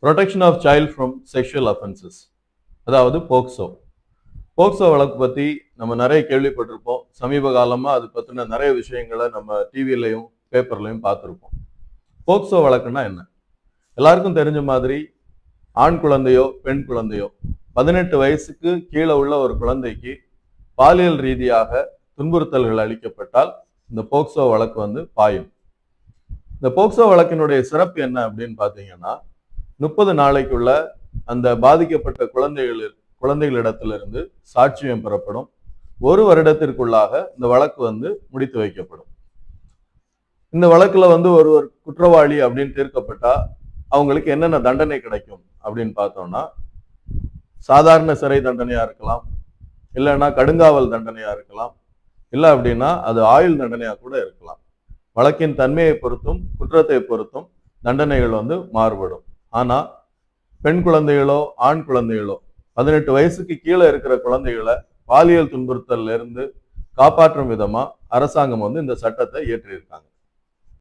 Protection of child from sexual offences, அதாவது POCSO. POCSO வழக்கு பற்றி நம்ம நிறைய கேள்விப்பட்டிருப்போம். சமீப காலமாக அது பற்றின நிறைய விஷயங்களை நம்ம டிவிலையும் பேப்பர்லையும் பார்த்துருப்போம். போக்சோ வழக்குன்னா என்ன? எல்லாருக்கும் தெரிஞ்ச மாதிரி ஆண் குழந்தையோ பெண் குழந்தையோ 18 வயசுக்கு கீழே உள்ள ஒரு குழந்தைக்கு பாலியல் ரீதியாக துன்புறுத்தல்கள் அளிக்கப்பட்டால் இந்த போக்சோ வழக்கு பாயும். இந்த போக்சோ வழக்கினுடைய சிறப்பு என்ன அப்படின்னு பார்த்தீங்கன்னா, 30 நாளைக்குள்ள அந்த பாதிக்கப்பட்ட குழந்தைகளிடத்திலிருந்து சாட்சியம் பெறப்படும். 1 வருடத்திற்குள்ளாக இந்த வழக்கு முடித்து வைக்கப்படும். இந்த வழக்குல ஒருவர் குற்றவாளி அப்படின்னு தீர்க்கப்பட்டா அவங்களுக்கு என்னென்ன தண்டனை கிடைக்கும் அப்படின்னு பார்த்தோம்னா, சாதாரண சிறை தண்டனையா இருக்கலாம், இல்லைன்னா கடுங்காவல் தண்டனையா இருக்கலாம், இல்லை அப்படின்னா அது ஆயுள் தண்டனையா கூட இருக்கலாம். வழக்கின் தன்மையை பொறுத்தும் குற்றத்தை பொறுத்தும் தண்டனைகள் மாறுபடும். ஆனா பெண் குழந்தைகளோ ஆண் குழந்தைகளோ 18 வயசுக்கு கீழே இருக்கிற குழந்தைகளை பாலியல் துன்புறுத்தல்ல இருந்து காப்பாற்றும் விதமா அரசாங்கம் இந்த சட்டத்தை இயற்றியிருக்காங்க.